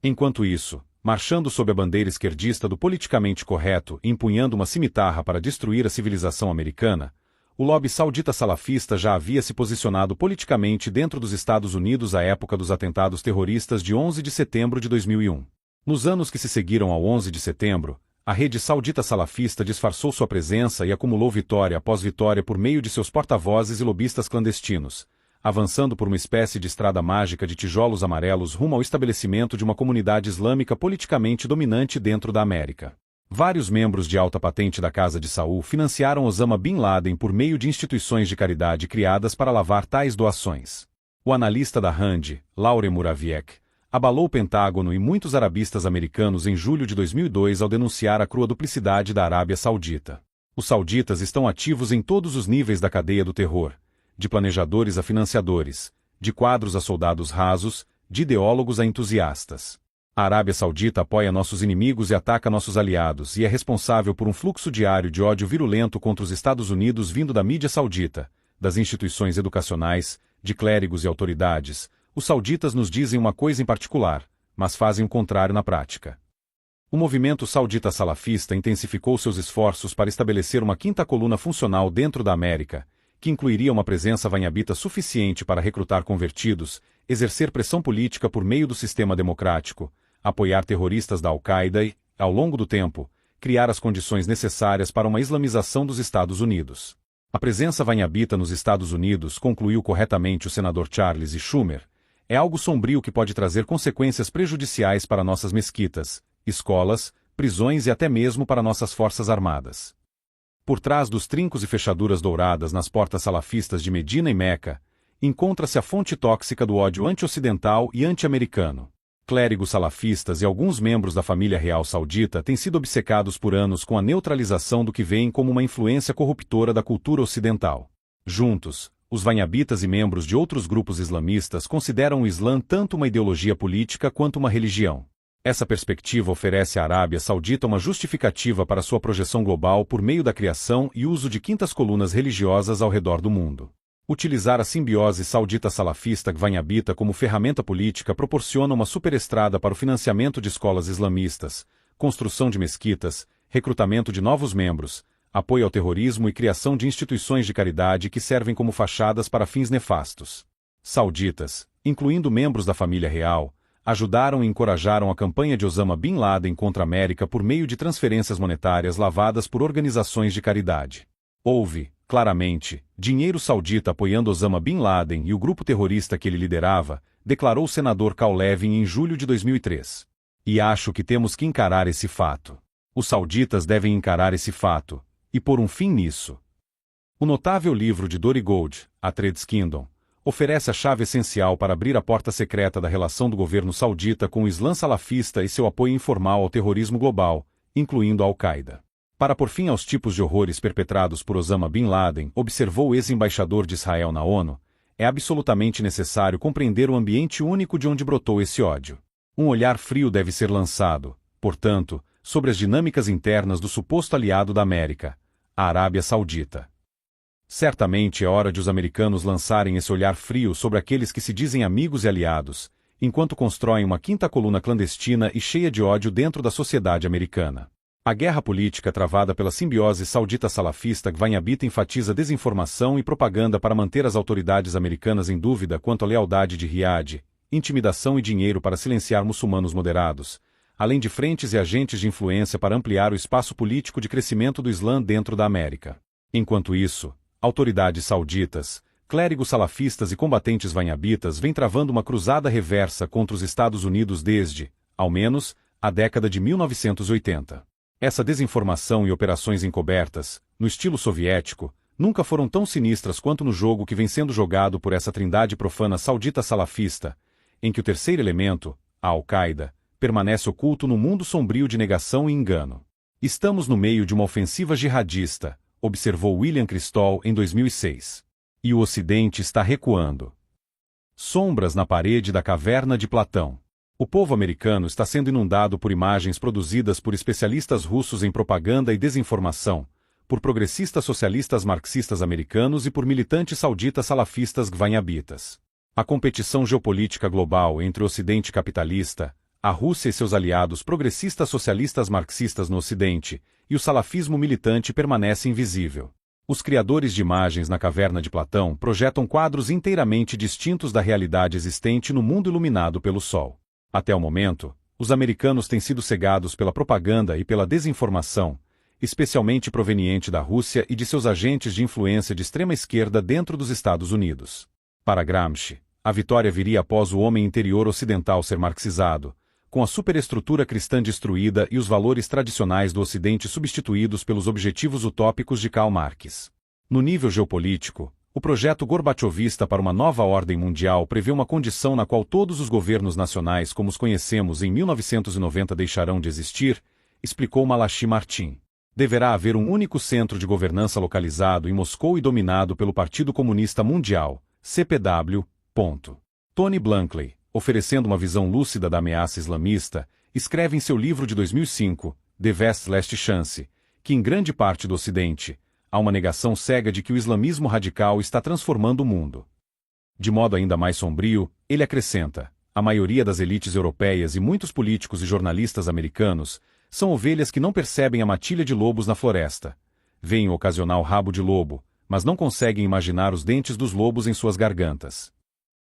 Enquanto isso, marchando sob a bandeira esquerdista do politicamente correto e empunhando uma cimitarra para destruir a civilização americana, o lobby saudita salafista já havia se posicionado politicamente dentro dos Estados Unidos à época dos atentados terroristas de 11 de setembro de 2001. Nos anos que se seguiram ao 11 de setembro, a rede saudita salafista disfarçou sua presença e acumulou vitória após vitória por meio de seus porta-vozes e lobistas clandestinos, avançando por uma espécie de estrada mágica de tijolos amarelos rumo ao estabelecimento de uma comunidade islâmica politicamente dominante dentro da América. Vários membros de alta patente da Casa de Saul financiaram Osama Bin Laden por meio de instituições de caridade criadas para lavar tais doações. O analista da RAND, Laure Muraviec, abalou o Pentágono e muitos arabistas americanos em julho de 2002 ao denunciar a crua duplicidade da Arábia Saudita. Os sauditas estão ativos em todos os níveis da cadeia do terror, de planejadores a financiadores, de quadros a soldados rasos, de ideólogos a entusiastas. A Arábia Saudita apoia nossos inimigos e ataca nossos aliados e é responsável por um fluxo diário de ódio virulento contra os Estados Unidos vindo da mídia saudita, das instituições educacionais, de clérigos e autoridades. Os sauditas nos dizem uma coisa em particular, mas fazem o contrário na prática. O movimento saudita salafista intensificou seus esforços para estabelecer uma quinta coluna funcional dentro da América, que incluiria uma presença wahhabita suficiente para recrutar convertidos, exercer pressão política por meio do sistema democrático, apoiar terroristas da Al-Qaeda e, ao longo do tempo, criar as condições necessárias para uma islamização dos Estados Unidos. A presença wahhabita nos Estados Unidos, concluiu corretamente o senador Charles E. Schumer, é algo sombrio que pode trazer consequências prejudiciais para nossas mesquitas, escolas, prisões e até mesmo para nossas forças armadas. Por trás dos trincos e fechaduras douradas nas portas salafistas de Medina e Meca, encontra-se a fonte tóxica do ódio anti-ocidental e anti-americano. Clérigos salafistas e alguns membros da família real saudita têm sido obcecados por anos com a neutralização do que veem como uma influência corruptora da cultura ocidental. Juntos, os wahhabitas e membros de outros grupos islamistas consideram o Islã tanto uma ideologia política quanto uma religião. Essa perspectiva oferece à Arábia Saudita uma justificativa para sua projeção global por meio da criação e uso de quintas colunas religiosas ao redor do mundo. Utilizar a simbiose saudita-salafista wahhabita como ferramenta política proporciona uma superestrada para o financiamento de escolas islamistas, construção de mesquitas, recrutamento de novos membros, apoio ao terrorismo e criação de instituições de caridade que servem como fachadas para fins nefastos. Sauditas, incluindo membros da família real, ajudaram e encorajaram a campanha de Osama Bin Laden contra a América por meio de transferências monetárias lavadas por organizações de caridade. Houve, claramente, dinheiro saudita apoiando Osama Bin Laden e o grupo terrorista que ele liderava, declarou o senador Cal Levin em julho de 2003. E acho que temos que encarar esse fato. Os sauditas devem encarar esse fato, e pôr um fim nisso. O notável livro de Dory Gold, A Thread's Kingdom, oferece a chave essencial para abrir a porta secreta da relação do governo saudita com o Islã salafista e seu apoio informal ao terrorismo global, incluindo a Al-Qaeda. Para pôr fim aos tipos de horrores perpetrados por Osama Bin Laden, observou o ex-embaixador de Israel na ONU, é absolutamente necessário compreender o ambiente único de onde brotou esse ódio. Um olhar frio deve ser lançado, portanto, sobre as dinâmicas internas do suposto aliado da América, a Arábia Saudita. Certamente é hora de os americanos lançarem esse olhar frio sobre aqueles que se dizem amigos e aliados, enquanto constroem uma quinta coluna clandestina e cheia de ódio dentro da sociedade americana. A guerra política travada pela simbiose saudita-salafista Gvanhabita enfatiza desinformação e propaganda para manter as autoridades americanas em dúvida quanto à lealdade de Riad, intimidação e dinheiro para silenciar muçulmanos moderados, além de frentes e agentes de influência para ampliar o espaço político de crescimento do Islã dentro da América. Enquanto isso, autoridades sauditas, clérigos salafistas e combatentes vanhabitas vêm travando uma cruzada reversa contra os Estados Unidos desde, ao menos, a década de 1980. Essa desinformação e operações encobertas, no estilo soviético, nunca foram tão sinistras quanto no jogo que vem sendo jogado por essa trindade profana saudita-salafista, em que o terceiro elemento, a Al-Qaeda, permanece oculto no mundo sombrio de negação e engano. Estamos no meio de uma ofensiva jihadista, observou William Kristol em 2006. E o Ocidente está recuando. Sombras na parede da caverna de Platão. O povo americano está sendo inundado por imagens produzidas por especialistas russos em propaganda e desinformação, por progressistas socialistas marxistas americanos e por militantes sauditas salafistas gvanhabitas. A competição geopolítica global entre o Ocidente capitalista, a Rússia e seus aliados progressistas socialistas marxistas no Ocidente, e o salafismo militante permanece invisível. Os criadores de imagens na caverna de Platão projetam quadros inteiramente distintos da realidade existente no mundo iluminado pelo Sol. Até o momento, os americanos têm sido cegados pela propaganda e pela desinformação, especialmente proveniente da Rússia e de seus agentes de influência de extrema esquerda dentro dos Estados Unidos. Para Gramsci, a vitória viria após o homem interior ocidental ser marxizado, com a superestrutura cristã destruída e os valores tradicionais do Ocidente substituídos pelos objetivos utópicos de Karl Marx. No nível geopolítico, o projeto gorbachovista para uma nova ordem mundial prevê uma condição na qual todos os governos nacionais como os conhecemos em 1990 deixarão de existir, explicou Malachi Martin. Deverá haver um único centro de governança localizado em Moscou e dominado pelo Partido Comunista Mundial, CPW. Tony Blankley, oferecendo uma visão lúcida da ameaça islamista, escreve em seu livro de 2005, The West's Last Chance, que em grande parte do Ocidente, há uma negação cega de que o islamismo radical está transformando o mundo. De modo ainda mais sombrio, ele acrescenta: a maioria das elites europeias e muitos políticos e jornalistas americanos são ovelhas que não percebem a matilha de lobos na floresta. Veem o ocasional rabo de lobo, mas não conseguem imaginar os dentes dos lobos em suas gargantas.